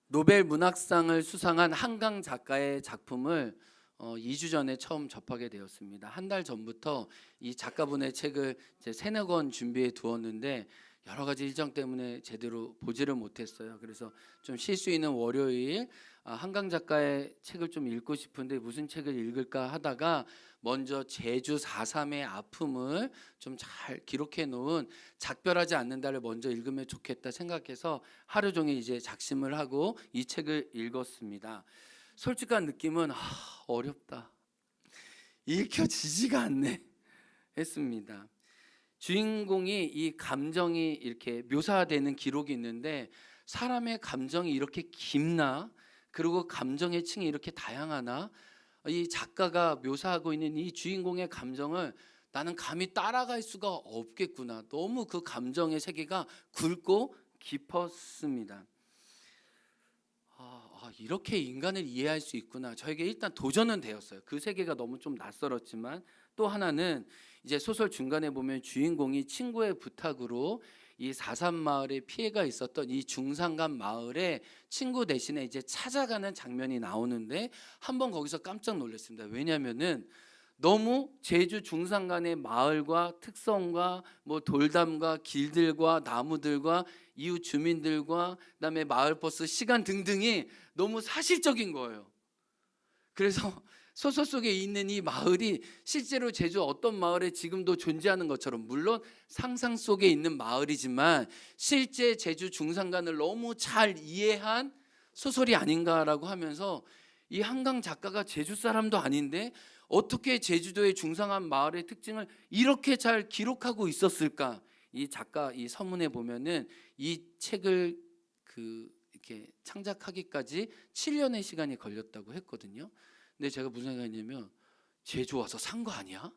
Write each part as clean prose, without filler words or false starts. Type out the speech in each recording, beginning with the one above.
노벨 문학상을 수상한 한강 작가의 작품을 2주 전에 처음 접하게 되었습니다. 한 달 전부터 이 작가분의 책을 제 세네 권 준비해 두었는데 여러 가지 일정 때문에 제대로 보지를 못했어요. 그래서 좀 쉴 수 있는 월요일 한강 작가의 책을 좀 읽고 싶은데 무슨 책을 읽을까 하다가 먼저 제주 4.3의 아픔을 좀 잘 기록해 놓은 작별하지 않는다를 먼저 읽으면 좋겠다 생각해서 하루 종일 이제 작심을 하고 이 책을 읽었습니다. 솔직한 느낌은 어렵다, 읽혀지지가 않네 했습니다. 주인공이 이 감정이 이렇게 묘사되는 기록이 있는데 사람의 감정이 이렇게 깊나? 그리고 감정의 층이 이렇게 다양하나? 이 작가가 묘사하고 있는 이 주인공의 감정을 나는 감히 따라갈 수가 없겠구나. 너무 그 감정의 세계가 굵고 깊었습니다. 이렇게 인간을 이해할 수 있구나. 저에게 일단 도전은 되었어요. 그 세계가 너무 좀 낯설었지만 또 하나는 이제 소설 중간에 보면 주인공이 친구의 부탁으로 이 4.3 마을에 피해가 있었던 이 중산간 마을에 친구 대신에 이제 찾아가는 장면이 나오는데 한번 거기서 깜짝 놀랐습니다. 왜냐하면은 너무 제주 중산간의 마을과 특성과 뭐 돌담과 길들과 나무들과 이웃 주민들과 그다음에 마을 버스 시간 등등이 너무 사실적인 거예요. 그래서 소설 속에 있는 이 마을이 실제로 제주 어떤 마을에 지금도 존재하는 것처럼, 물론 상상 속에 있는 마을이지만 실제 제주 중산간을 너무 잘 이해한 소설이 아닌가라고 하면서 이 한강 작가가 제주 사람도 아닌데 어떻게 제주도의 중산간 마을의 특징을 이렇게 잘 기록하고 있었을까? 이 작가 이 서문에 보면은 이 책을 이렇게 창작하기까지 7년의 시간이 걸렸다고 했거든요. 근데 제가 무슨 생각했냐면 제주 와서 산 거 아니야?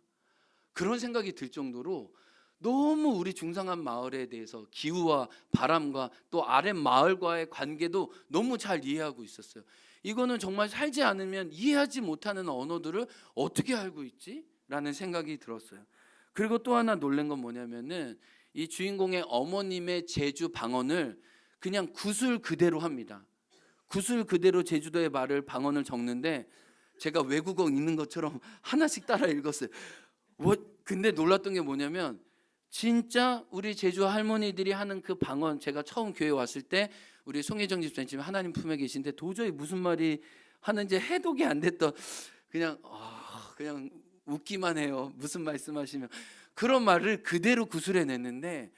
그런 생각이 들 정도로 너무 우리 중산간 마을에 대해서 기후와 바람과 또 아랫 마을과의 관계도 너무 잘 이해하고 있었어요. 이거는 정말 살지 않으면 이해하지 못하는 언어들을 어떻게 알고 있지? 라는 생각이 들었어요. 그리고 또 하나 놀란 건 뭐냐면은 이 주인공의 어머님의 제주 방언을 그냥 구술 그대로 합니다. 구술 그대로 제주도의 말을 방언을 적는데 제가 외국어 읽는 것처럼 하나씩 따라 읽었어요. 근데 놀랐던 게 뭐냐면 진짜 우리 제주 할머니들이 하는 그 방언, 제가 처음 교회 왔을 때 우리 송혜정 집사님 지금 하나님 품에 계신데 도저히 무슨 말이 하는지 해독이 안 됐던, 그냥 웃기만 해요. 무슨 말씀하시면 그런 말을 그대로 구술해냈는데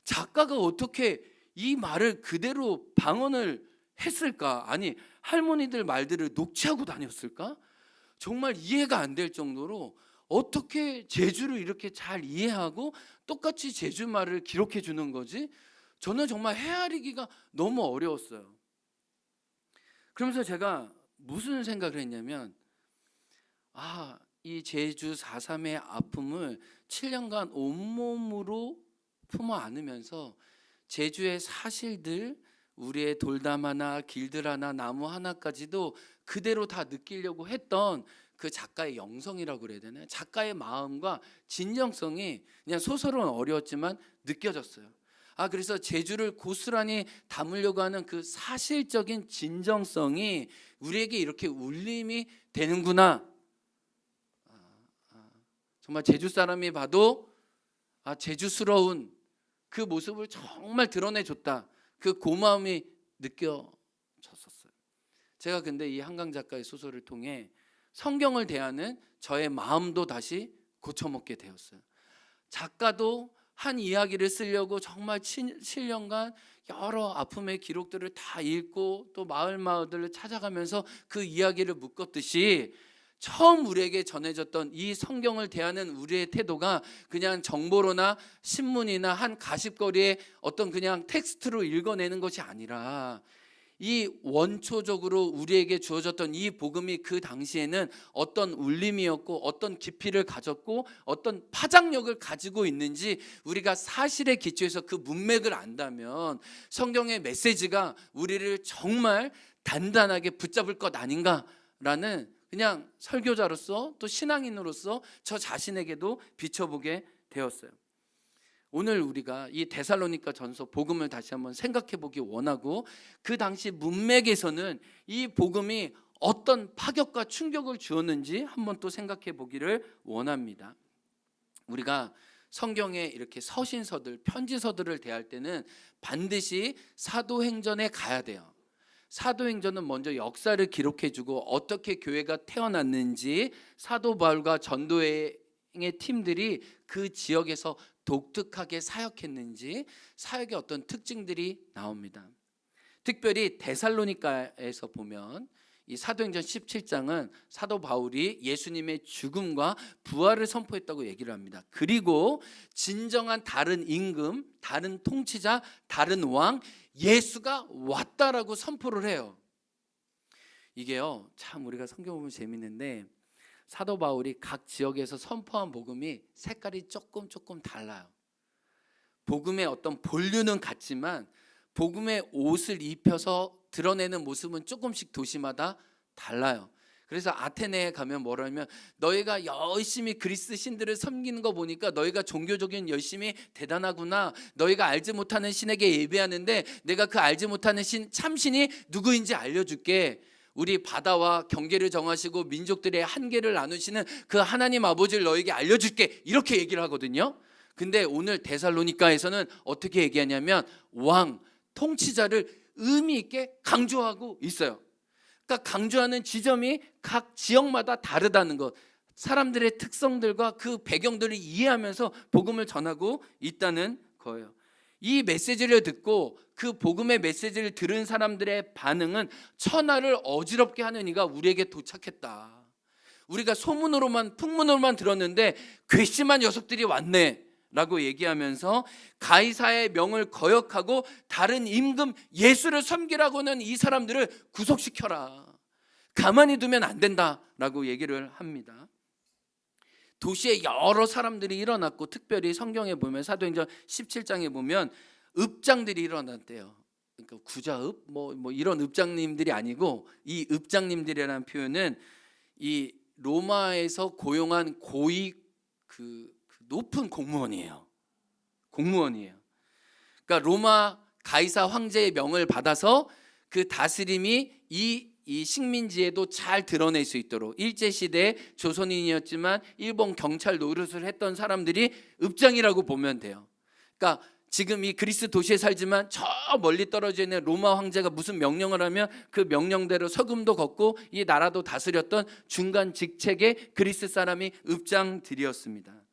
작가가 어떻게 이 말을 그대로 방언을 했을까? 아니 할머니들 말들을 녹취하고 다녔을까? 정말 이해가 안 될 정도로 어떻게 제주를 이렇게 잘 이해하고 똑같이 제주 말을 기록해 주는 거지? 저는 정말 헤아리기가 너무 어려웠어요. 그러면서 제가 무슨 생각을 했냐면 이 제주 4.3의 아픔을 7년간 온몸으로 품어 안으면서 제주의 사실들, 우리의 돌담 하나, 길들 하나, 나무 하나까지도 그대로 다 느끼려고 했던 그 작가의 영성이라고 그래야 되나요? 작가의 마음과 진정성이 그냥 소설은 어려웠지만 느껴졌어요. 그래서 제주를 고스란히 담으려고 하는 그 사실적인 진정성이 우리에게 이렇게 울림이 되는구나. 정말 제주 사람이 봐도 제주스러운 그 모습을 정말 드러내줬다. 그 고마움이 느껴졌었어요. 제가 근데 이 한강 작가의 소설을 통해 성경을 대하는 저의 마음도 다시 고쳐먹게 되었어요. 작가도 한 이야기를 쓰려고 정말 7년간 여러 아픔의 기록들을 다 읽고 또 마을들을 찾아가면서 그 이야기를 묶었듯이 처음 우리에게 전해졌던 이 성경을 대하는 우리의 태도가 그냥 정보로나 신문이나 한 가십거리의 어떤 그냥 텍스트로 읽어내는 것이 아니라 이 원초적으로 우리에게 주어졌던 이 복음이 그 당시에는 어떤 울림이었고 어떤 깊이를 가졌고 어떤 파장력을 가지고 있는지 우리가 사실에 기초해서 그 문맥을 안다면 성경의 메시지가 우리를 정말 단단하게 붙잡을 것 아닌가라는, 그냥 설교자로서 또 신앙인으로서 저 자신에게도 비춰보게 되었어요. 오늘 우리가 이 데살로니가 전서 복음을 다시 한번 생각해 보기 원하고, 그 당시 문맥에서는 이 복음이 어떤 파격과 충격을 주었는지 한번 또 생각해 보기를 원합니다. 우리가 성경에 이렇게 서신서들, 편지서들을 대할 때는 반드시 사도행전에 가야 돼요. 사도행전은 먼저 역사를 기록해주고 어떻게 교회가 태어났는지, 사도 바울과 전도회의 팀들이 그 지역에서 독특하게 사역했는지, 사역의 어떤 특징들이 나옵니다. 특별히 데살로니가에서 보면 이 사도행전 17장은 사도 바울이 예수님의 죽음과 부활을 선포했다고 얘기를 합니다. 그리고 진정한 다른 임금, 다른 통치자, 다른 왕 예수가 왔다라고 선포를 해요. 이게요, 참 우리가 성경 보면 재밌는데, 사도 바울이 각 지역에서 선포한 복음이 색깔이 조금 달라요. 복음의 어떤 본류는 같지만 복음의 옷을 입혀서 드러내는 모습은 조금씩 도시마다 달라요. 그래서 아테네에 가면 뭐라면, 너희가 열심히 그리스 신들을 섬기는 거 보니까 너희가 종교적인 열심이 대단하구나. 너희가 알지 못하는 신에게 예배하는데 내가 그 알지 못하는 신, 참신이 누구인지 알려줄게. 우리 바다와 경계를 정하시고 민족들의 한계를 나누시는 그 하나님 아버지를 너에게 알려줄게. 이렇게 얘기를 하거든요. 근데 오늘 데살로니가에서는 어떻게 얘기하냐면 왕, 통치자를 의미 있게 강조하고 있어요. 그러니까 강조하는 지점이 각 지역마다 다르다는 것, 사람들의 특성들과 그 배경들을 이해하면서 복음을 전하고 있다는 거예요. 이 메시지를 듣고 그 복음의 메시지를 들은 사람들의 반응은, 천하를 어지럽게 하는 이가 우리에게 도착했다. 우리가 소문으로만, 풍문으로만 들었는데 괘씸한 녀석들이 왔네 라고 얘기하면서 가이사의 명을 거역하고 다른 임금 예수를 섬기라고는 이 사람들을 구속시켜라. 가만히 두면 안 된다라고 얘기를 합니다. 도시에 여러 사람들이 일어났고, 특별히 성경에 보면 사도행전 17장에 보면 읍장들이 일어났대요. 그러니까 구자읍 뭐 이런 읍장님들이 아니고, 이 읍장님들이라는 표현은 이 로마에서 고용한 고위 그 높은 공무원이에요. 그러니까 로마 가이사 황제의 명을 받아서 그 다스림이 이 식민지에도 잘 드러낼 수 있도록, 일제시대 조선인이었지만 일본 경찰 노릇을 했던 사람들이 읍장이라고 보면 돼요. 그러니까 지금 이 그리스 도시에 살지만 저 멀리 떨어져 있는 로마 황제가 무슨 명령을 하면 그 명령대로 서금도 걷고 이 나라도 다스렸던 중간 직책의 그리스 사람이 읍장들이었습니다.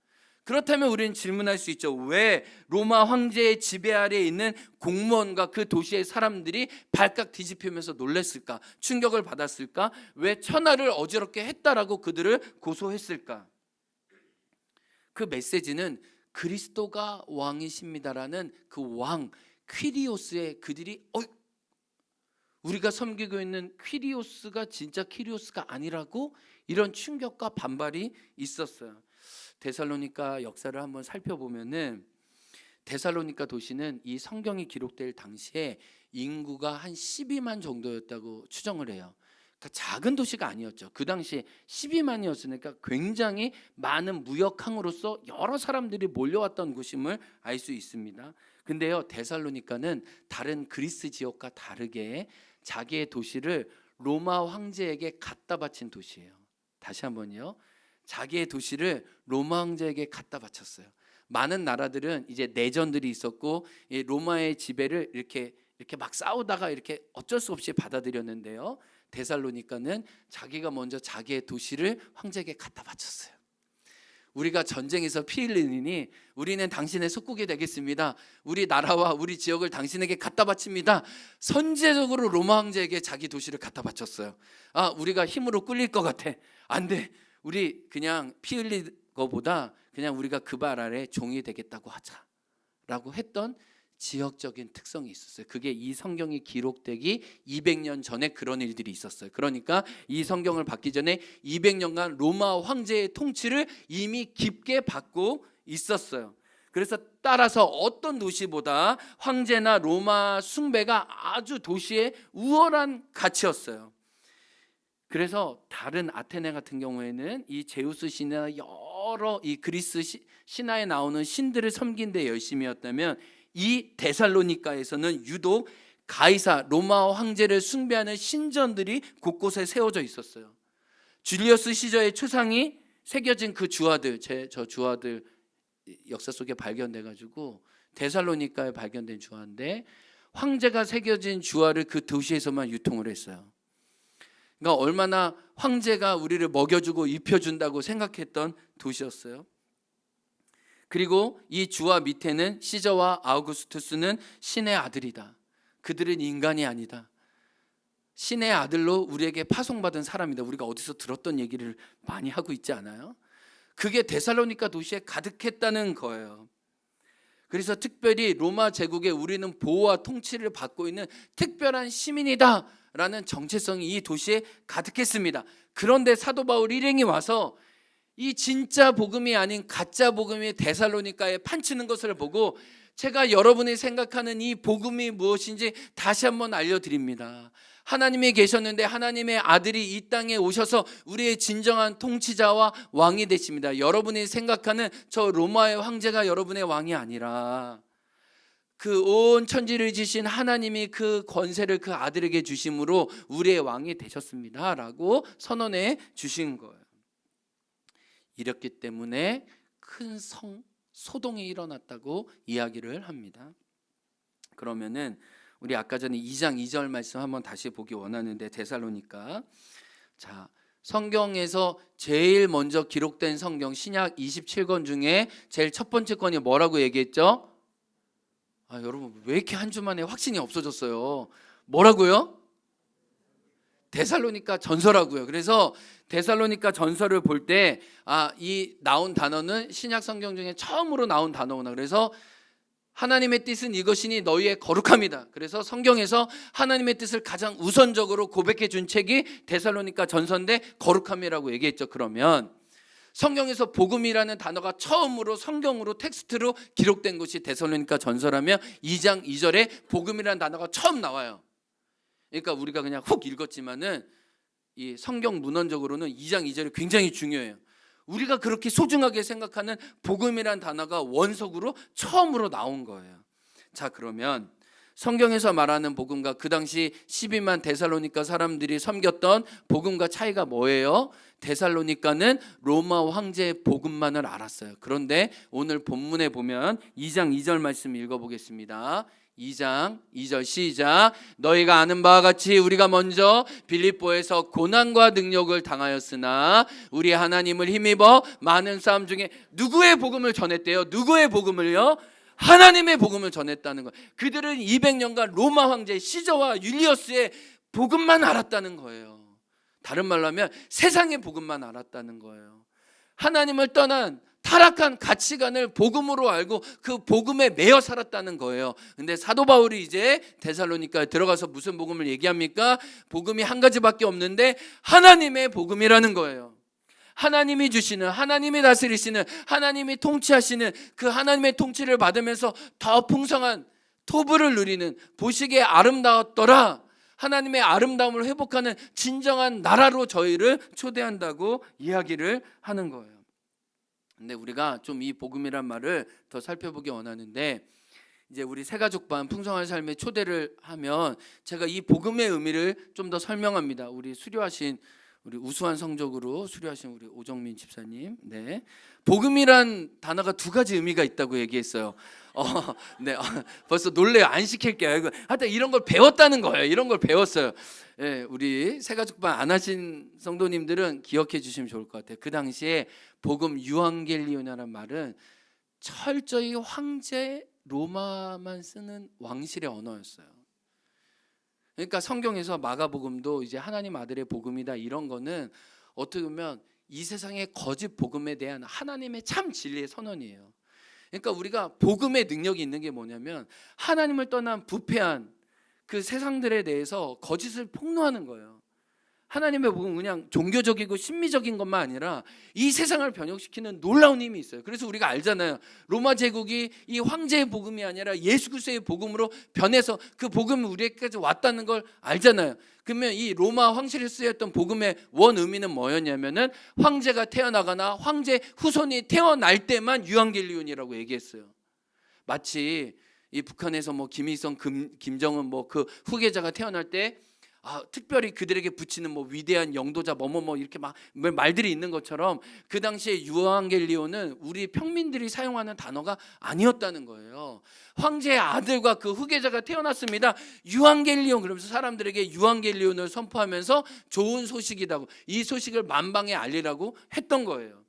그렇다면 우리는 질문할 수 있죠. 왜 로마 황제의 지배 아래에 있는 공무원과 그 도시의 사람들이 발칵 뒤집히면서 놀랐을까? 충격을 받았을까? 왜 천하를 어지럽게 했다라고 그들을 고소했을까? 그 메시지는 그리스도가 왕이십니다라는 그 왕 퀴리오스의, 그들이 우리가 섬기고 있는 퀴리오스가 진짜 퀴리오스가 아니라고, 이런 충격과 반발이 있었어요. 데살로니가 역사를 한번 살펴보면은, 데살로니가 도시는 이 성경이 기록될 당시에 인구가 한 12만 정도였다고 추정을 해요. 그러니까 작은 도시가 아니었죠. 그 당시에 12만이었으니까 굉장히 많은 무역항으로서 여러 사람들이 몰려왔던 곳임을 알 수 있습니다. 근데요, 데살로니가는 다른 그리스 지역과 다르게 자기의 도시를 로마 황제에게 갖다 바친 도시예요. 다시 한번요. 자기의 도시를 로마 황제에게 갖다 바쳤어요. 많은 나라들은 이제 내전들이 있었고 로마의 지배를 이렇게 막 싸우다가 이렇게 어쩔 수 없이 받아들였는데요. 데살로니가는 자기가 먼저 자기의 도시를 황제에게 갖다 바쳤어요. 우리가 전쟁에서 피 흘리니 우리는 당신의 속국이 되겠습니다. 우리 나라와 우리 지역을 당신에게 갖다 바칩니다. 선제적으로 로마 황제에게 자기 도시를 갖다 바쳤어요. 우리가 힘으로 끌릴 것 같아. 안 돼. 우리 그냥 피 흘릴 거보다 그냥 우리가 그 발 아래 종이 되겠다고 하자라고 했던 지역적인 특성이 있었어요. 그게 이 성경이 기록되기 200년 전에 그런 일들이 있었어요. 그러니까 이 성경을 받기 전에 200년간 로마 황제의 통치를 이미 깊게 받고 있었어요. 그래서 따라서 어떤 도시보다 황제나 로마 숭배가 아주 도시의 우월한 가치였어요. 그래서 다른 아테네 같은 경우에는 이 제우스 신이나 여러 이 그리스 신화에 나오는 신들을 섬긴 데 열심이었다면, 이 데살로니가에서는 유독 가이사 로마 황제를 숭배하는 신전들이 곳곳에 세워져 있었어요. 줄리어스 시저의 초상이 새겨진 그 주화들, 저 주화들 역사 속에 발견돼 가지고 데살로니가에 발견된 주화인데, 황제가 새겨진 주화를 그 도시에서만 유통을 했어요. 그러니까 얼마나 황제가 우리를 먹여주고 입혀준다고 생각했던 도시였어요. 그리고 이 주화 밑에는 시저와 아우구스투스는 신의 아들이다. 그들은 인간이 아니다. 신의 아들로 우리에게 파송받은 사람이다. 우리가 어디서 들었던 얘기를 많이 하고 있지 않아요? 그게 데살로니가 도시에 가득했다는 거예요. 그래서 특별히 로마 제국에 우리는 보호와 통치를 받고 있는 특별한 시민이다 라는 정체성이 이 도시에 가득했습니다. 그런데 사도 바울 일행이 와서 이 진짜 복음이 아닌 가짜 복음이 데살로니가에 판치는 것을 보고, 제가 여러분이 생각하는 이 복음이 무엇인지 다시 한번 알려드립니다. 하나님이 계셨는데 하나님의 아들이 이 땅에 오셔서 우리의 진정한 통치자와 왕이 되십니다. 여러분이 생각하는 저 로마의 황제가 여러분의 왕이 아니라 그 온 천지를 지신 하나님이 그 권세를 그 아들에게 주심으로 우리의 왕이 되셨습니다 라고 선언해 주신 거예요. 이렇기 때문에 큰 소동이 일어났다고 이야기를 합니다. 그러면은 우리 아까 전에 2장 2절 말씀 한번 다시 보기 원하는데, 데살로니가, 자, 성경에서 제일 먼저 기록된 성경 신약 27권 중에 제일 첫 번째 권이 뭐라고 얘기했죠? 여러분 왜 이렇게 한 주 만에 확신이 없어졌어요? 뭐라고요? 데살로니가 전서라고요. 그래서 데살로니가 전서를 볼 때 이 나온 단어는 신약 성경 중에 처음으로 나온 단어구나. 그래서 하나님의 뜻은 이것이니 너희의 거룩함이다. 그래서 성경에서 하나님의 뜻을 가장 우선적으로 고백해 준 책이 데살로니가 전서인데 거룩함이라고 얘기했죠. 그러면 성경에서 복음이라는 단어가 처음으로 성경으로 텍스트로 기록된 것이 데살로니가 전서라면 2장 2절에 복음이라는 단어가 처음 나와요. 그러니까 우리가 그냥 훅 읽었지만은 이 성경 문헌적으로는 2장 2절이 굉장히 중요해요. 우리가 그렇게 소중하게 생각하는 복음이란 단어가 원석으로 처음으로 나온 거예요. 자, 그러면 성경에서 말하는 복음과 그 당시 12만 데살로니가 사람들이 섬겼던 복음과 차이가 뭐예요? 데살로니가는 로마 황제의 복음만을 알았어요. 그런데 오늘 본문에 보면 2장 2절 말씀 읽어보겠습니다. 2장 2절 시작. 너희가 아는 바와 같이 우리가 먼저 빌립보에서 고난과 능력을 당하였으나 우리 하나님을 힘입어 많은 사람 중에 누구의 복음을 전했대요? 누구의 복음을요? 하나님의 복음을 전했다는 거예요. 그들은 200년간 로마 황제 시저와 율리어스의 복음만 알았다는 거예요. 다른 말로 하면 세상의 복음만 알았다는 거예요. 하나님을 떠난 타락한 가치관을 복음으로 알고 그 복음에 매여 살았다는 거예요. 근데 사도 바울이 이제 데살로니가에 들어가서 무슨 복음을 얘기합니까? 복음이 한 가지밖에 없는데 하나님의 복음이라는 거예요. 하나님이 주시는, 하나님이 다스리시는, 하나님이 통치하시는 그 하나님의 통치를 받으면서 더 풍성한 토부를 누리는, 보시기에 아름다웠더라, 하나님의 아름다움을 회복하는 진정한 나라로 저희를 초대한다고 이야기를 하는 거예요. 근데 우리가 좀 이 복음이란 말을 더 살펴보기 원하는데, 이제 우리 새가족반 풍성한 삶에 초대를 하면 제가 이 복음의 의미를 좀 더 설명합니다. 우리 수료하신, 우리 우수한 성적으로 수료하신 우리 오정민 집사님, 네, 복음이란 단어가 두 가지 의미가 있다고 얘기했어요. 네, 벌써 놀래요. 안 시킬게요. 하여튼 이런 걸 배웠다는 거예요. 이런 걸 배웠어요. 네, 우리 새가족반 안 하신 성도님들은 기억해 주시면 좋을 것 같아요. 그 당시에 복음 유앙겔리온이라는 말은 철저히 황제 로마만 쓰는 왕실의 언어였어요. 그러니까 성경에서 마가복음도 이제 하나님 아들의 복음이다, 이런 거는 어떻게 보면 이 세상의 거짓 복음에 대한 하나님의 참 진리의 선언이에요. 그러니까 우리가 복음의 능력이 있는 게 뭐냐면 하나님을 떠난 부패한 그 세상들에 대해서 거짓을 폭로하는 거예요. 하나님의 복음은 그냥 종교적이고 심미적인 것만 아니라 이 세상을 변혁시키는 놀라운 힘이 있어요. 그래서 우리가 알잖아요. 로마 제국이 이 황제의 복음이 아니라 예수 그리스도의 복음으로 변해서 그 복음이 우리에게까지 왔다는 걸 알잖아요. 그러면 이 로마 황실에 쓰였던 복음의 원 의미는 뭐였냐면은 황제가 태어나거나 황제 후손이 태어날 때만 유앙겔리온이라고 얘기했어요. 마치 이 북한에서 뭐 김일성, 김정은 뭐 그 후계자가 태어날 때 특별히 그들에게 붙이는 뭐 위대한 영도자 뭐뭐뭐 이렇게 막 말들이 있는 것처럼 그 당시에 유앙겔리온은 우리 평민들이 사용하는 단어가 아니었다는 거예요. 황제의 아들과 그 후계자가 태어났습니다. 유앙겔리온, 그러면서 사람들에게 유앙겔리온을 선포하면서 좋은 소식이라고, 이 소식을 만방에 알리라고 했던 거예요.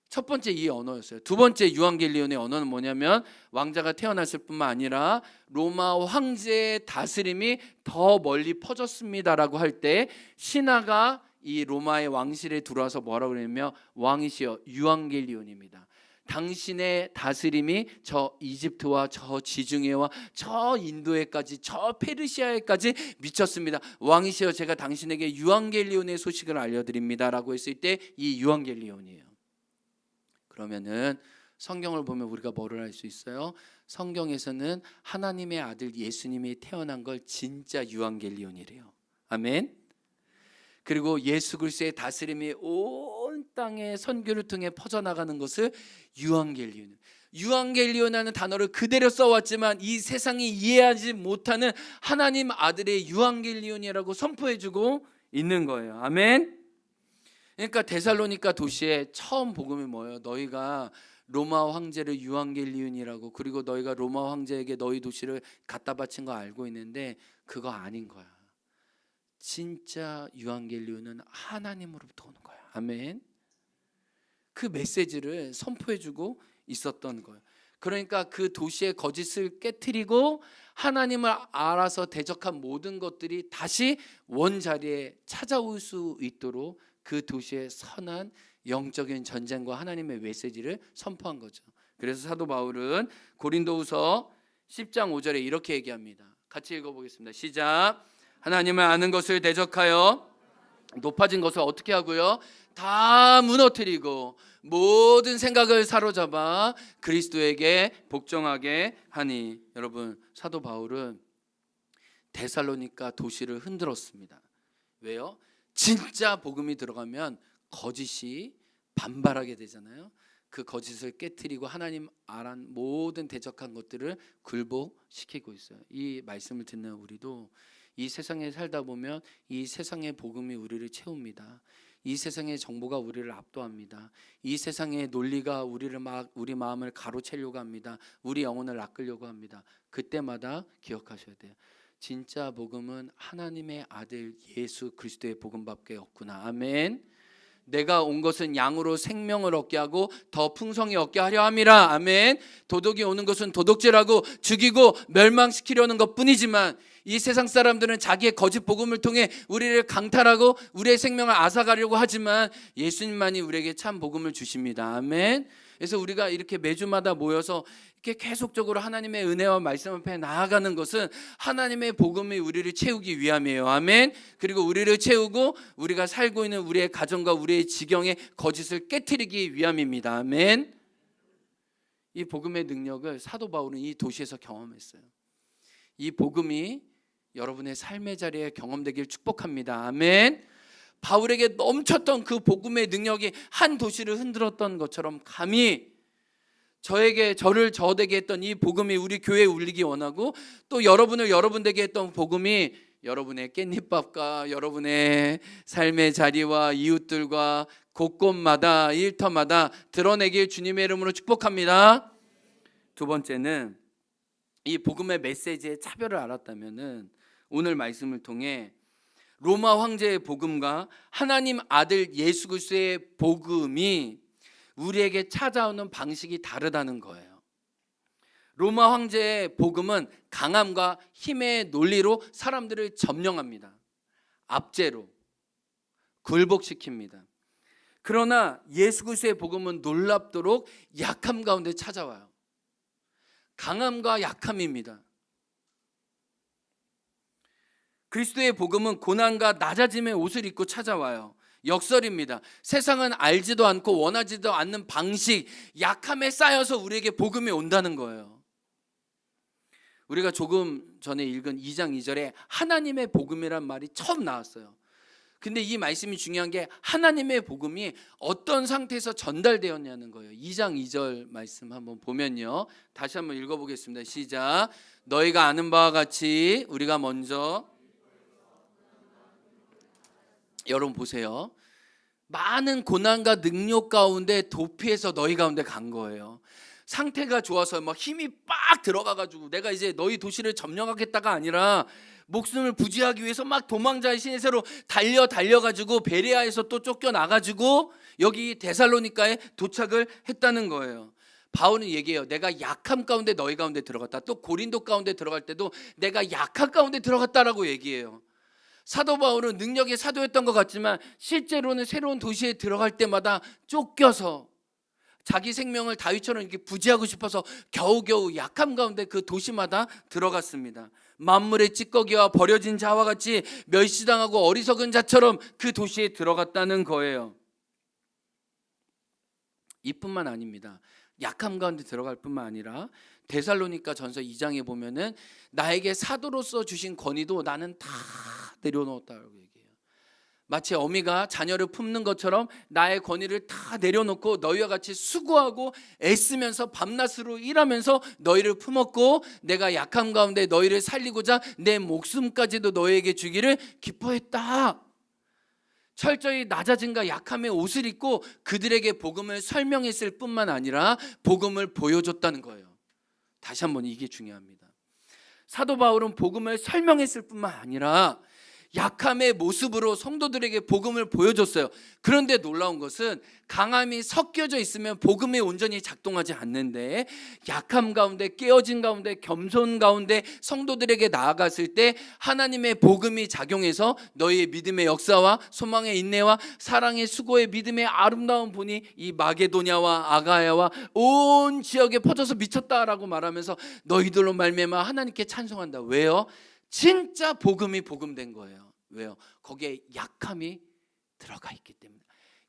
첫 번째 이 언어였어요. 두 번째 유앙겔리온의 언어는 뭐냐면 왕자가 태어났을 뿐만 아니라 로마 황제의 다스림이 더 멀리 퍼졌습니다라고 할 때 신하가 이 로마의 왕실에 들어와서 뭐라고 그러냐면 왕이시여 유앙겔리온입니다. 당신의 다스림이 저 이집트와 저 지중해와 저 인도에까지 저 페르시아에까지 미쳤습니다. 왕이시여 제가 당신에게 유앙겔리온의 소식을 알려드립니다라고 했을 때 이 유앙겔리온이에요. 그러면은 성경을 보면 우리가 뭐를 알 수 있어요? 성경에서는 하나님의 아들 예수님이 태어난 걸 진짜 유앙겔리온이래요. 아멘. 그리고 예수 그리스도의 다스림이 온 땅에 선교를 통해 퍼져나가는 것을 유앙겔리온. 유앙겔리온이라는 단어를 그대로 써왔지만 이 세상이 이해하지 못하는 하나님 아들의 유앙겔리온이라고 선포해주고 있는 거예요. 아멘. 그러니까 데살로니가 도시에 처음 복음이 뭐예요? 너희가 로마 황제를 유앙겔리온이라고, 그리고 너희가 로마 황제에게 너희 도시를 갖다 바친 거 알고 있는데 그거 아닌 거야. 진짜 유앙겔리온은 하나님으로부터 오는 거야. 아멘. 그 메시지를 선포해주고 있었던 거예요. 그러니까 그 도시의 거짓을 깨트리고 하나님을 알아서 대적한 모든 것들이 다시 원자리에 찾아올 수 있도록 그 도시의 선한 영적인 전쟁과 하나님의 메시지를 선포한 거죠. 그래서 사도 바울은 고린도후서 10장 5절에 이렇게 얘기합니다. 같이 읽어보겠습니다. 시작. 하나님을 아는 것을 대적하여 높아진 것을 어떻게 하고요? 다 무너뜨리고 모든 생각을 사로잡아 그리스도에게 복종하게 하니. 여러분, 사도 바울은 데살로니가 도시를 흔들었습니다. 왜요? 진짜 복음이 들어가면 거짓이 반발하게 되잖아요. 그 거짓을 깨트리고 하나님 아란 모든 대적한 것들을 굴복시키고 있어요. 이 말씀을 듣는 우리도 이 세상에 살다 보면 이 세상의 복음이 우리를 채웁니다. 이 세상의 정보가 우리를 압도합니다. 이 세상의 논리가 우리 마음을 가로채려고 합니다. 우리 영혼을 낚으려고 합니다. 그때마다 기억하셔야 돼요. 진짜 복음은 하나님의 아들 예수 그리스도의 복음밖에 없구나. 아멘. 내가 온 것은 양으로 생명을 얻게 하고 더 풍성히 얻게 하려 함이라. 아멘. 도둑이 오는 것은 도둑질하고 죽이고 멸망시키려는 것뿐이지만 이 세상 사람들은 자기의 거짓 복음을 통해 우리를 강탈하고 우리의 생명을 앗아가려고 하지만 예수님만이 우리에게 참 복음을 주십니다. 아멘. 그래서 우리가 이렇게 매주마다 모여서 이렇게 계속적으로 하나님의 은혜와 말씀 앞에 나아가는 것은 하나님의 복음이 우리를 채우기 위함이에요. 아멘. 그리고 우리를 채우고 우리가 살고 있는 우리의 가정과 우리의 지경의 거짓을 깨트리기 위함입니다. 아멘. 이 복음의 능력을 사도 바울은 이 도시에서 경험했어요. 이 복음이 여러분의 삶의 자리에 경험되길 축복합니다. 아멘. 바울에게 넘쳤던 그 복음의 능력이 한 도시를 흔들었던 것처럼 감히 저를 저되게 했던 이 복음이 우리 교회에 울리기 원하고, 또 여러분에게 했던 복음이 여러분의 깻잎밥과 여러분의 삶의 자리와 이웃들과 곳곳마다 일터마다 드러내길 주님의 이름으로 축복합니다. 두 번째는 이 복음의 메시지의 차별을 알았다면은 오늘 말씀을 통해 로마 황제의 복음과 하나님 아들 예수 그리스도의 복음이 우리에게 찾아오는 방식이 다르다는 거예요. 로마 황제의 복음은 강함과 힘의 논리로 사람들을 점령합니다. 압제로 굴복시킵니다. 그러나 예수 그리스도의 복음은 놀랍도록 약함 가운데 찾아와요. 강함과 약함입니다. 그리스도의 복음은 고난과 낮아짐의 옷을 입고 찾아와요. 역설입니다. 세상은 알지도 않고 원하지도 않는 방식, 약함에 쌓여서 우리에게 복음이 온다는 거예요. 우리가 조금 전에 읽은 2장 2절에 하나님의 복음이란 말이 처음 나왔어요. 근데 이 말씀이 중요한 게 하나님의 복음이 어떤 상태에서 전달되었냐는 거예요. 2장 2절 말씀 한번 보면요. 다시 한번 읽어보겠습니다. 시작. 너희가 아는 바와 같이 우리가 먼저, 여러분 보세요. 많은 고난과 능력 가운데 도피해서 너희 가운데 간 거예요. 상태가 좋아서 막 힘이 빡 들어가가지고 내가 이제 너희 도시를 점령하겠다가 아니라 목숨을 부지하기 위해서 막 도망자의 신세로 달려가지고 베레아에서 또 쫓겨나가지고 여기 데살로니가에 도착을 했다는 거예요. 바울은 얘기해요. 내가 약함 가운데 너희 가운데 들어갔다. 또 고린도 가운데 들어갈 때도 내가 약함 가운데 들어갔다라고 얘기해요. 사도 바울은 능력의 사도였던 것 같지만 실제로는 새로운 도시에 들어갈 때마다 쫓겨서 자기 생명을 다윗처럼 이렇게 부지하고 싶어서 겨우겨우 약함 가운데 그 도시마다 들어갔습니다. 만물의 찌꺼기와 버려진 자와 같이 멸시당하고 어리석은 자처럼 그 도시에 들어갔다는 거예요. 이뿐만 아닙니다. 약함 가운데 들어갈 뿐만 아니라 데살로니가 전서 2장에 보면은 나에게 사도로서 주신 권위도 나는 다 내려놓았다고 얘기해요. 마치 어미가 자녀를 품는 것처럼 나의 권위를 다 내려놓고 너희와 같이 수고하고 애쓰면서 밤낮으로 일하면서 너희를 품었고 내가 약함 가운데 너희를 살리고자 내 목숨까지도 너희에게 주기를 기뻐했다. 철저히 낮아짐과 약함의 옷을 입고 그들에게 복음을 설명했을 뿐만 아니라 복음을 보여줬다는 거예요. 다시 한번 이게 중요합니다. 사도 바울은 복음을 설명했을 뿐만 아니라 약함의 모습으로 성도들에게 복음을 보여줬어요. 그런데 놀라운 것은 강함이 섞여져 있으면 복음이 온전히 작동하지 않는데 약함 가운데, 깨어진 가운데, 겸손 가운데 성도들에게 나아갔을 때 하나님의 복음이 작용해서 너희의 믿음의 역사와 소망의 인내와 사랑의 수고의 믿음의 아름다운 본이 이 마게도냐와 아가야와 온 지역에 퍼져서 미쳤다라고 말하면서 너희들로 말미암아 하나님께 찬송한다. 왜요? 진짜 복음이 복음된 거예요. 왜요? 거기에 약함이 들어가 있기 때문에,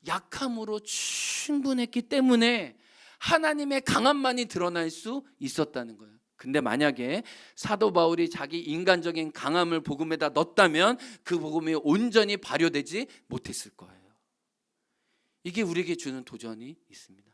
약함으로 충분했기 때문에 하나님의 강함만이 드러날 수 있었다는 거예요. 근데 만약에 사도 바울이 자기 인간적인 강함을 복음에다 넣었다면 그 복음이 온전히 발효되지 못했을 거예요. 이게 우리에게 주는 도전이 있습니다.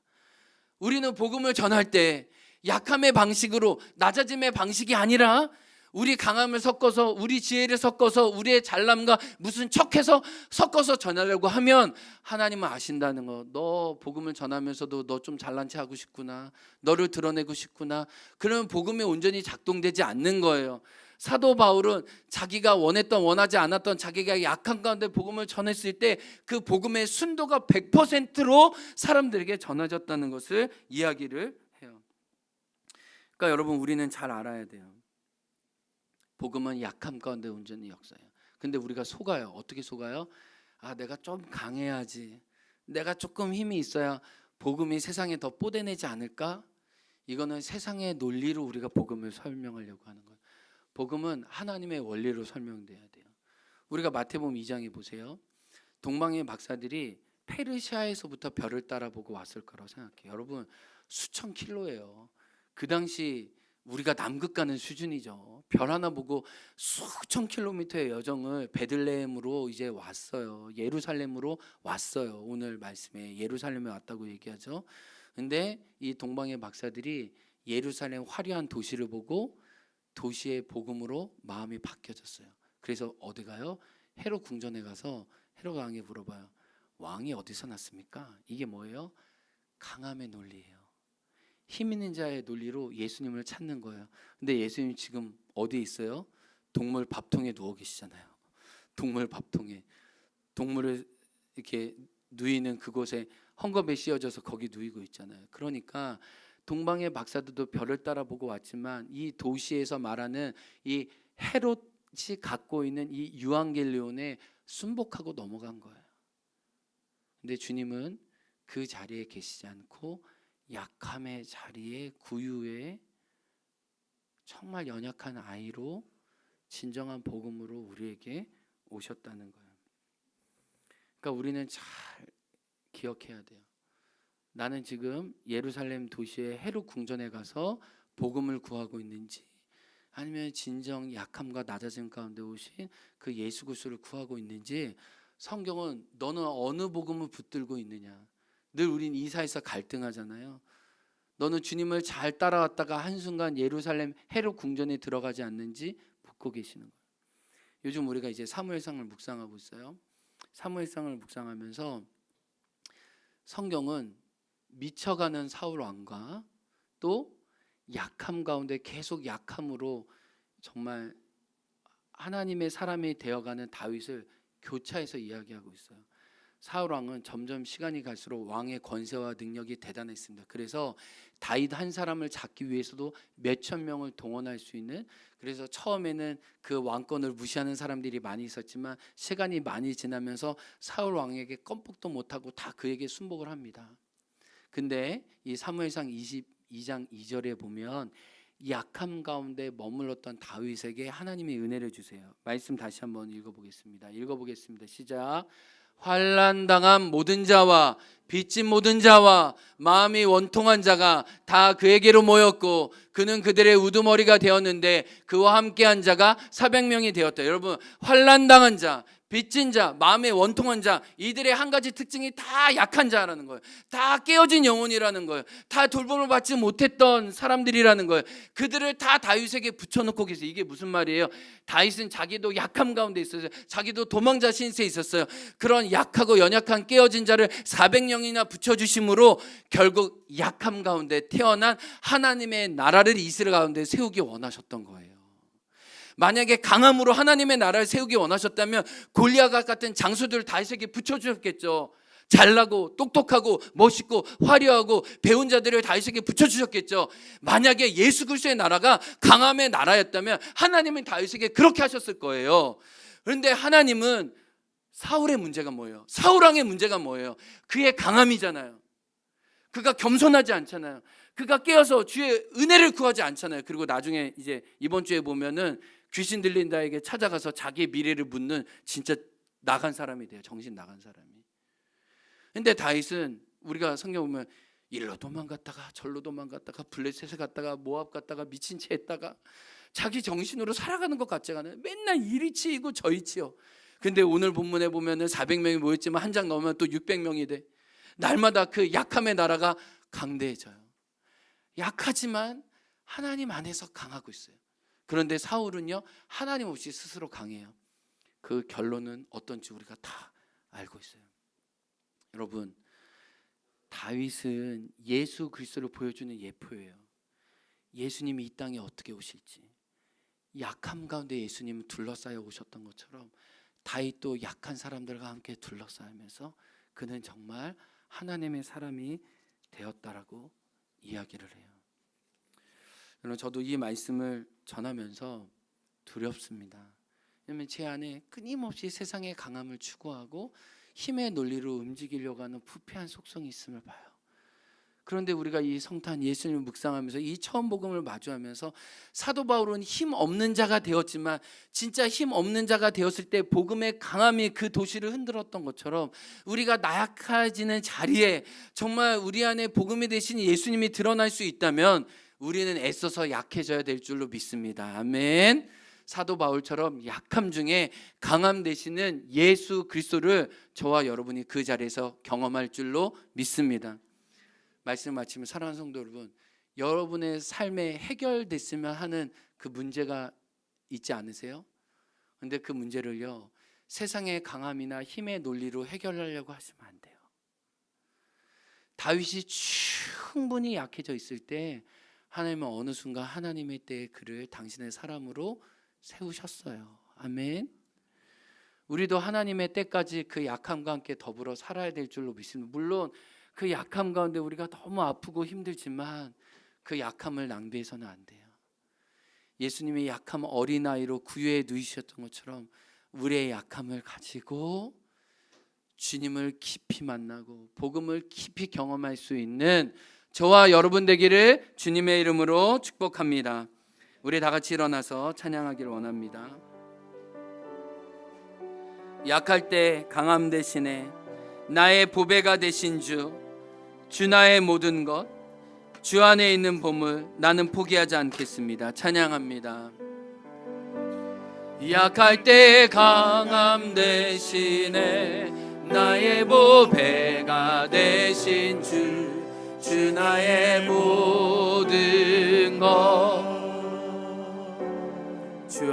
우리는 복음을 전할 때 약함의 방식으로, 낮아짐의 방식이 아니라 우리 강함을 섞어서, 우리 지혜를 섞어서, 우리의 잘남과 무슨 척해서 섞어서 전하려고 하면 하나님은 아신다는 거. 너 복음을 전하면서도 너 좀 잘난 체 하고 싶구나, 너를 드러내고 싶구나. 그러면 복음이 온전히 작동되지 않는 거예요. 사도 바울은 자기가 원하지 않았던 자기가 약한 가운데 복음을 전했을 때 그 복음의 순도가 100%로 사람들에게 전해졌다는 것을 이야기를 해요. 그러니까 여러분, 우리는 잘 알아야 돼요. 복음은 약함 가운데 온전히 역사해요. 근데 우리가 속아요. 어떻게 속아요? 내가 좀 강해야지, 내가 조금 힘이 있어야 복음이 세상에 더 뽀대내지 않을까? 이거는 세상의 논리로 우리가 복음을 설명하려고 하는 거예요. 복음은 하나님의 원리로 설명돼야 돼요. 우리가 마태복음 2장에 보세요. 동방의 박사들이 페르시아에서부터 별을 따라보고 왔을 거라고 생각해요. 여러분, 수천 킬로예요. 그 당시 우리가 남극 가는 수준이죠. 별 하나 보고 수천 킬로미터의 여정을 베들레헴으로 이제 왔어요. 예루살렘으로 왔어요. 오늘 말씀에 예루살렘에 왔다고 얘기하죠. 근데 이 동방의 박사들이 예루살렘 화려한 도시를 보고 도시의 복음으로 마음이 바뀌어졌어요. 그래서 어디 가요? 헤롯 궁전에 가서 헤롯 왕에게 물어봐요. 왕이 어디서 났습니까? 이게 뭐예요? 강함의 논리예요. 힘 있는 자의 논리로 예수님을 찾는 거예요. 근데 예수님 지금 어디에 있어요? 동물 밥통에 누워 계시잖아요. 동물 밥통에, 동물을 이렇게 누이는 그곳에 헝겊에 씌워져서 거기 누이고 있잖아요. 그러니까 동방의 박사들도 별을 따라보고 왔지만 이 도시에서 말하는 이 헤롯이 갖고 있는 이 유앙겔리온에 순복하고 넘어간 거예요. 근데 주님은 그 자리에 계시지 않고 약함의 자리에, 구유에 정말 연약한 아이로 진정한 복음으로 우리에게 오셨다는 거예요. 그러니까 우리는 잘 기억해야 돼요. 나는 지금 예루살렘 도시의 헤롯 궁전에 가서 복음을 구하고 있는지, 아니면 진정 약함과 낮아짐 가운데 오신 그 예수 그리스도를 구하고 있는지, 성경은 너는 어느 복음을 붙들고 있느냐. 늘 우린 이사에서 갈등하잖아요. 너는 주님을 잘 따라왔다가 한순간 예루살렘 헤롯 궁전에 들어가지 않는지 묻고 계시는 거예요. 요즘 우리가 이제 사무엘상을 묵상하고 있어요. 사무엘상을 묵상하면서 성경은 미쳐가는 사울 왕과 또 약함 가운데 계속 약함으로 정말 하나님의 사람이 되어가는 다윗을 교차해서 이야기하고 있어요. 사울 왕은 점점 시간이 갈수록 왕의 권세와 능력이 대단했습니다. 그래서 다윗 한 사람을 잡기 위해서도 몇천 명을 동원할 수 있는, 그래서 처음에는 그 왕권을 무시하는 사람들이 많이 있었지만 시간이 많이 지나면서 사울 왕에게 껌뻑도 못하고 다 그에게 순복을 합니다. 근데 이 사무엘상 22장 2절에 보면 약함 가운데 머물렀던 다윗에게 하나님이 은혜를 주세요. 말씀 다시 한번 읽어보겠습니다. 시작. 환난 당한 모든 자와 빚진 모든 자와 마음이 원통한 자가 다 그에게로 모였고 그는 그들의 우두머리가 되었는데 그와 함께한 자가 400명이 되었다. 여러분, 환난 당한 자, 빚진 자, 마음에 원통한 자, 이들의 한 가지 특징이 다 약한 자라는 거예요. 다 깨어진 영혼이라는 거예요. 다 돌봄을 받지 못했던 사람들이라는 거예요. 그들을 다 다윗에게 붙여놓고 계세요. 이게 무슨 말이에요? 다윗은 자기도 약함 가운데 있었어요. 자기도 도망자 신세에 있었어요. 그런 약하고 연약한 깨어진 자를 400명이나 붙여주심으로 결국 약함 가운데 태어난 하나님의 나라를 이스라엘 가운데 세우기 원하셨던 거예요. 만약에 강함으로 하나님의 나라를 세우기 원하셨다면 골리앗 같은 장수들을 다윗에게 붙여주셨겠죠. 잘나고 똑똑하고 멋있고 화려하고 배운 자들을 다윗에게 붙여주셨겠죠. 만약에 예수 그리스도의 나라가 강함의 나라였다면 하나님은 다윗에게 그렇게 하셨을 거예요. 그런데 하나님은 사울의 문제가 뭐예요? 사울 왕의 문제가 뭐예요? 그의 강함이잖아요. 그가 겸손하지 않잖아요. 그가 깨어서 주의 은혜를 구하지 않잖아요. 그리고 나중에 이제 이번 주에 보면은 귀신 들린 자에게 찾아가서 자기의 미래를 묻는 진짜 나간 사람이 돼요. 정신 나간 사람이. 근데 다윗은 우리가 성경 보면 일로 도망갔다가 절로 도망갔다가 블레셋에 갔다가 모압 갔다가 미친 채 했다가 자기 정신으로 살아가는 것 같지 않아요? 맨날 이리 치이고 저리 치요. 근데 오늘 본문에 보면은 400명이 모였지만 한 장 넘으면 또 600명이 돼. 날마다 그 약함의 나라가 강대해져요. 약하지만 하나님 안에서 강하고 있어요. 그런데 사울은요, 하나님 없이 스스로 강해요. 그 결론은 어떤지 우리가 다 알고 있어요. 여러분, 다윗은 예수 그리스도를 보여주는 예표예요. 예수님이 이 땅에 어떻게 오실지, 약함 가운데 예수님은 둘러싸여 오셨던 것처럼 다윗도 약한 사람들과 함께 둘러싸이면서 그는 정말 하나님의 사람이 되었다라고 이야기를 해요. 여러분, 저도 이 말씀을 전하면서 두렵습니다. 왜냐하면 제 안에 끊임없이 세상의 강함을 추구하고 힘의 논리로 움직이려고 하는 부패한 속성이 있음을 봐요. 그런데 우리가 이 성탄 예수님을 묵상하면서 이 처음 복음을 마주하면서 사도 바울은 힘 없는 자가 되었지만 진짜 힘 없는 자가 되었을 때 복음의 강함이 그 도시를 흔들었던 것처럼 우리가 나약해지는 자리에 정말 우리 안에 복음이 되신 예수님이 드러날 수 있다면 우리는 애써서 약해져야 될 줄로 믿습니다. 아멘. 사도 바울처럼 약함 중에 강함 되시는 예수 그리스도를 저와 여러분이 그 자리에서 경험할 줄로 믿습니다. 말씀 마치면 사랑하는 성도 여러분, 여러분의 삶에 해결됐으면 하는 그 문제가 있지 않으세요? 근데 그 문제를요, 세상의 강함이나 힘의 논리로 해결하려고 하시면 안 돼요. 다윗이 충분히 약해져 있을 때 하나님은 어느 순간 하나님의 때에 그를 당신의 사람으로 세우셨어요. 아멘. 우리도 하나님의 때까지 그 약함과 함께 더불어 살아야 될 줄로 믿습니다. 물론 그 약함 가운데 우리가 너무 아프고 힘들지만 그 약함을 낭비해서는 안 돼요. 예수님의 약함 어린아이로 구유에 누이셨던 것처럼 우리의 약함을 가지고 주님을 깊이 만나고 복음을 깊이 경험할 수 있는 저와 여러분 되기를 주님의 이름으로 축복합니다. 우리 다 같이 일어나서 찬양하기를 원합니다. 약할 때 강함 대신에 나의 보배가 되신 주, 주 나의 모든 것, 주 안에 있는 보물 나는 포기하지 않겠습니다. 찬양합니다. 약할 때 강함 대신에 나의 보배가 되신 주, 주 나의 모든 것, 주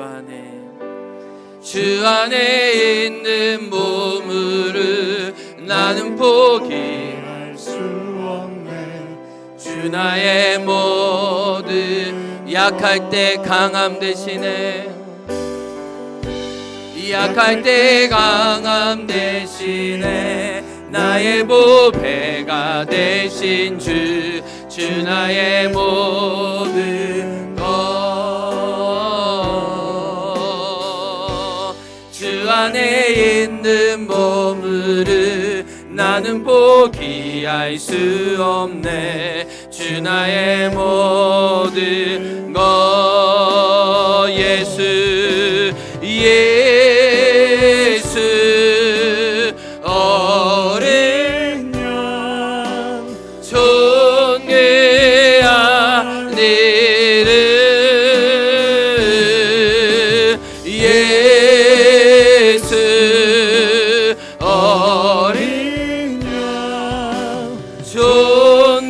안에 있는 보물을 나는 포기할 수 없네. 주 나의 모든, 약할 때 강함 대신에, 약할 때 강함 대신에 나의 보배가 되신 주, 주 나의 모든 것, 주 안에 있는 보물을 나는 포기할 수 없네. 주 나의 모든 것, 예수 어린 양 존귀하니를, 예수 어린 양 존귀하니.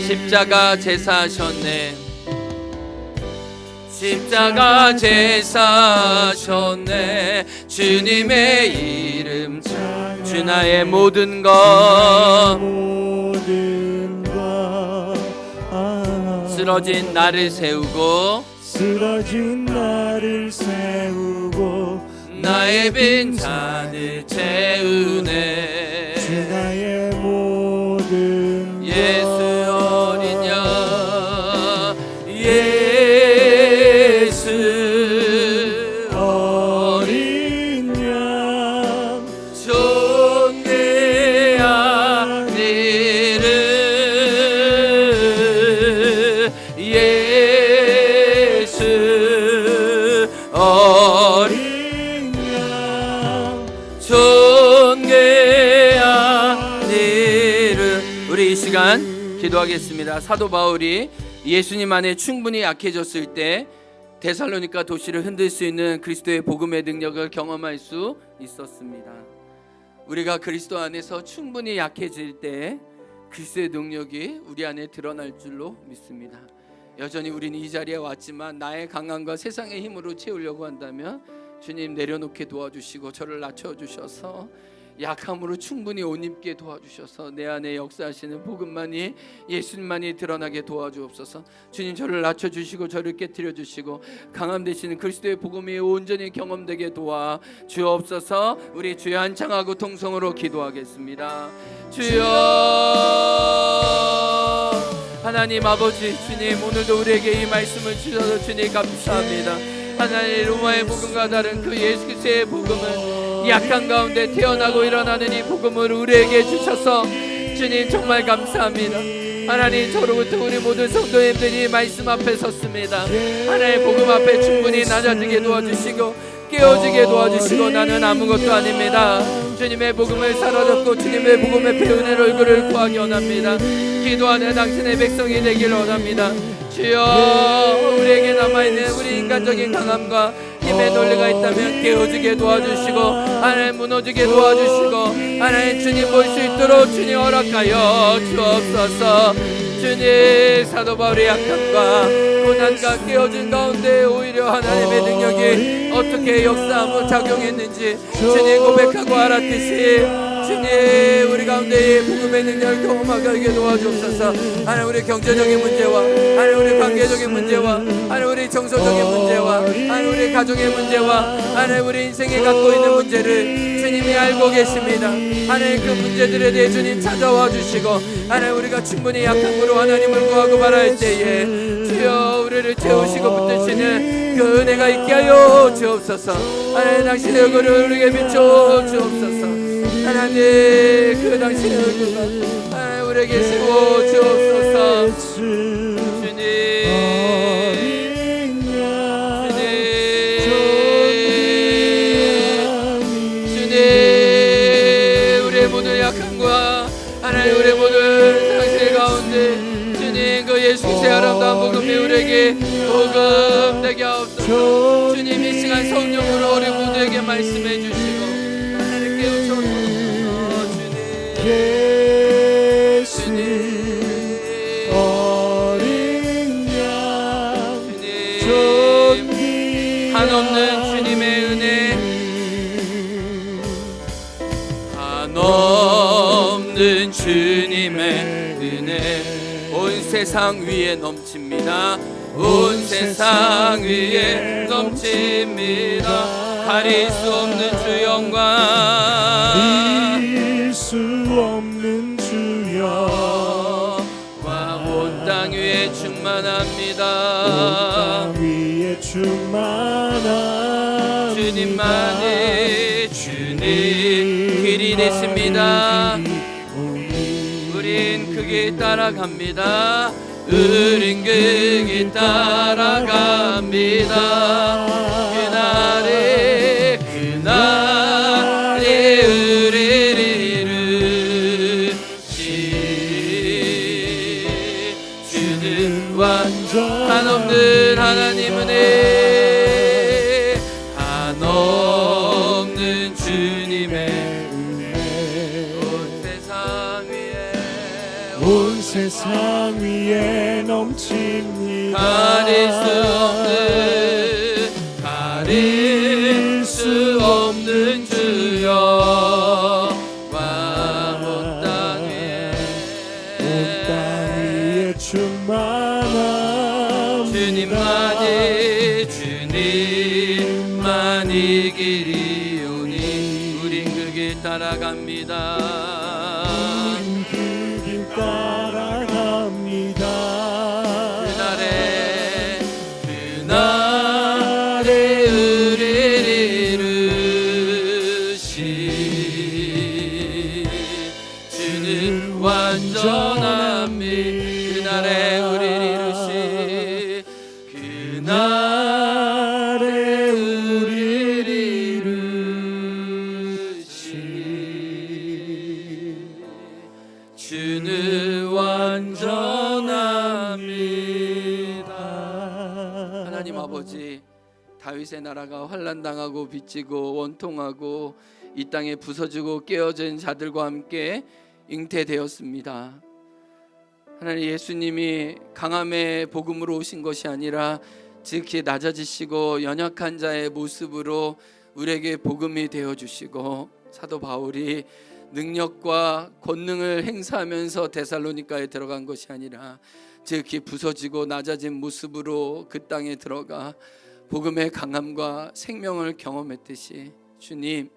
십자가 제사하셨네. 십자가 제사하셨네. 주님의 이름, 주 나의 모든 것, 쓰러진 나를 세우고, 쓰러진 나를 세우고 나의 빈잔을 채우네. 주 나의 모든 예수 어린 양, 예수 어린 양 존귀하니를, 예수 어린 양 존귀하니를. 우리 이 시간 기도하겠습니다. 사도 바울이 예수님 안에 충분히 약해졌을 때 데살로니가 도시를 흔들 수 있는 그리스도의 복음의 능력을 경험할 수 있었습니다. 우리가 그리스도 안에서 충분히 약해질 때 그리스도의 능력이 우리 안에 드러날 줄로 믿습니다. 여전히 우리는 이 자리에 왔지만 나의 강함과 세상의 힘으로 채우려고 한다면 주님 내려놓게 도와주시고 저를 낮춰주셔서 약함으로 충분히 옷 입게 도와주셔서 내 안에 역사하시는 복음만이, 예수님만이 드러나게 도와주옵소서. 주님 저를 낮춰주시고 저를 깨트려 주시고 강함 되시는 그리스도의 복음이 온전히 경험되게 도와주옵소서. 우리 주여 한창하고 통성으로 기도하겠습니다. 주여 하나님 아버지, 주님 오늘도 우리에게 이 말씀을 주셔서 주님 감사합니다. 하나님 로마의 복음과 다른 그 예수 그리스도의 복음을 약한 가운데 태어나고 일어나는 이 복음을 우리에게 주셔서 주님 정말 감사합니다. 하나님 저로부터 우리 모든 성도님들이 말씀 앞에 섰습니다. 하나님 복음 앞에 충분히 낮아지게 도와주시고 깨어지게 도와주시고 나는 아무것도 아닙니다. 주님의 복음을 사로잡고 주님의 복음의 배우는 얼굴을 구하기 원합니다. 기도하는 당신의 백성이 되기를 원합니다. 주여 우리에게 남아있는 우리 인간적인 강함과 힘의 논리가 있다면 깨어지게 도와주시고 하나님 무너지게 도와주시고 하나님 주님 볼 수 있도록 주님 허락하여 주옵소서. 주님 사도 바울의 약함과 고난과 깨어진 가운데 오히려 하나님의 능력이 어떻게 역사하고 작용했는지 주님 고백하고 알았듯이 주님 우리 가운데 복음의 능력을 경험하게 도와주옵소서. 하나님 우리 경제적인 문제와 하나님 우리 관계적인 문제와 하나님 우리 정서적인 문제와 하나님 우리 가정의 문제와 하나님 우리 인생에 갖고 있는 문제를 주님이 알고 계십니다. 하나님 그 문제들에 대해 주님 찾아와 주시고 하나님 우리가 충분히 약함으로 하나님을 구하고 바랄 때에 주여 우리를 채우시고 붙드시는 그 은혜가 있게 하여 주옵소서. 하나님 당신의 얼굴을 우리에게 비춰 주옵소서. 하나님 그 당신의 얼굴과 우리에게 세워 주옵소서. 주님, 우리의 모든 약함과 하나님 우리의 모든 상실 가운데 주님 그 예수의 아름다운 복음이 우리에게 복음되게 하옵소서. 주님 이 시간 성령으로 우리 모두에게 말씀해 주시고 하나님 깨우쳐주옵소서. 주님 어린 양 주님 한없는 주님의 은혜 한없는 주님의 은혜 온 세상 위에 넘칩니다. 온 세상 위에 넘칩니다. 가릴 수 없는 주 영광 가릴 수 없는 주 영광 온 땅 위에 충만합니다. 온 땅 위에 충만합니다. 주님만이 주님 길이 되십니다. 우린 그 길 따라갑니다. 우린 그 길 따라갑니다. 그날에 우리를 이루시 주는 완전 한없는 하나님 은혜 한없는 주님의 온 세상 위에 넘칩니다. 가릴 수 없는 주여 온 땅 위에 충만함 주님만이 길이오니 우린 그 길 따라갑니다. 그날에 우리를 이루시 주는 완전함이 그날에 우리를 이루시 그날에 우리를 이루시 주는 완전합니다. 하나님 아버지, 다윗의 나라가 환난당하고 빚지고 원통하고 이 땅에 부서지고 깨어진 자들과 함께 잉태되었습니다. 하나님 예수님이 강함의 복음으로 오신 것이 아니라 지극히 낮아지시고 연약한 자의 모습으로 우리에게 복음이 되어주시고 사도 바울이 능력과 권능을 행사하면서 데살로니가에 들어간 것이 아니라 지극히 부서지고 낮아진 모습으로 그 땅에 들어가 복음의 강함과 생명을 경험했듯이 주님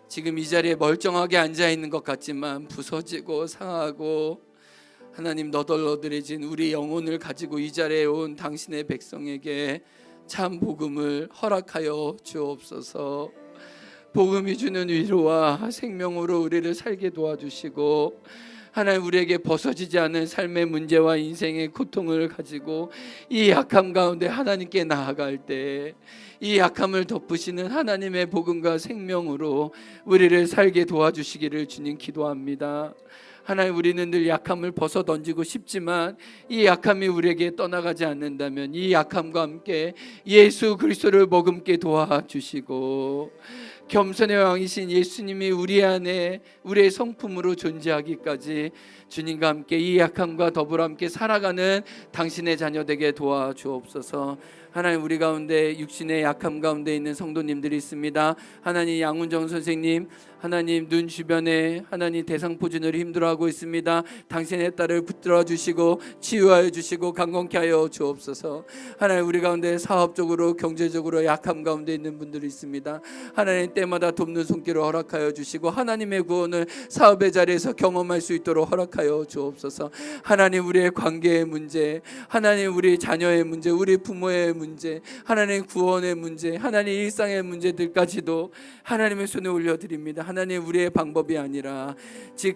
지금 이 자리에 멀쩡하게 앉아있는 것 같지만 부서지고 상하고 하나님 너덜너덜해진 우리 영혼을 가지고 이 자리에 온 당신의 백성에게 참 복음을 허락하여 주옵소서. 복음이 주는 위로와 생명으로 우리를 살게 도와주시고 하나님 우리에게 벗어지지 않은 삶의 문제와 인생의 고통을 가지고 이 약함 가운데 하나님께 나아갈 때 이 약함을 덮으시는 하나님의 복음과 생명으로 우리를 살게 도와주시기를 주님 기도합니다. 하나님 우리는 늘 약함을 벗어 던지고 싶지만 이 약함이 우리에게 떠나가지 않는다면 이 약함과 함께 예수 그리스도를 머금게 도와주시고 겸손의 왕이신 예수님이 우리 안에 우리의 성품으로 존재하기까지 주님과 함께 이 약함과 더불어 함께 살아가는 당신의 자녀 되게 도와주옵소서. 하나님 우리 가운데 육신의 약함 가운데 있는 성도님들이 있습니다. 하나님 양훈정 선생님 하나님 눈 주변에 하나님 대상포진으로 힘들어하고 있습니다. 당신의 딸을 붙들어 주시고 치유하여 주시고 강건케 하여 주옵소서. 하나님 우리 가운데 사업적으로 경제적으로 약함 가운데 있는 분들이 있습니다. 하나님 때마다 돕는 손길을 허락하여 주시고 하나님의 구원을 사업의 자리에서 경험할 수 있도록 허락하여 주옵소서. 하나님 우리의 관계의 문제, 하나님 우리 자녀의 문제, 우리 부모의 문제, 하나님 구원의 문제, 하나님 일상의 문제들까지도 하나님의 손에 올려드립니다. 하나님, 우리의 방법이 아니라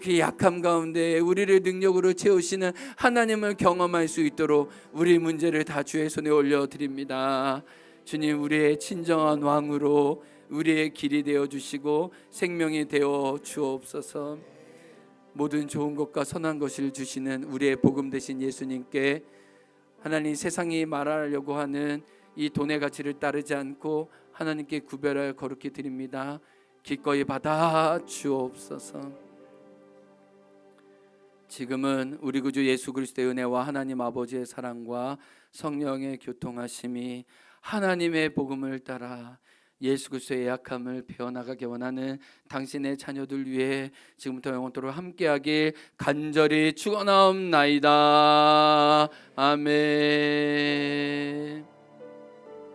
그 약함 가운데 우리를 능력으로 채우시는 하나님을 경험할 수 있도록 우리 문제를 다 주의 손에 올려드립니다. 주님, 우리의 친정한 왕으로 우리의 길이 되어 주시고 생명이 되어 주옵소서. 모든 좋은 것과 선한 것을 주시는 우리의 복음 되신 예수님께 하나님, 세상이 말하려고 하는 이 돈의 가치를 따르지 않고 하나님께 구별하여 거룩히 드립니다. 기꺼이 받아 주옵소서. 지금은 우리 구주 예수 그리스도의 은혜와 하나님 아버지의 사랑과 성령의 교통하심이 하나님의 복음을 따라 예수 그리스도의 약함을 배워나가게 원하는 당신의 자녀들 위해 지금부터 영원토록 함께하길 간절히 축원하옵나이다. 아멘.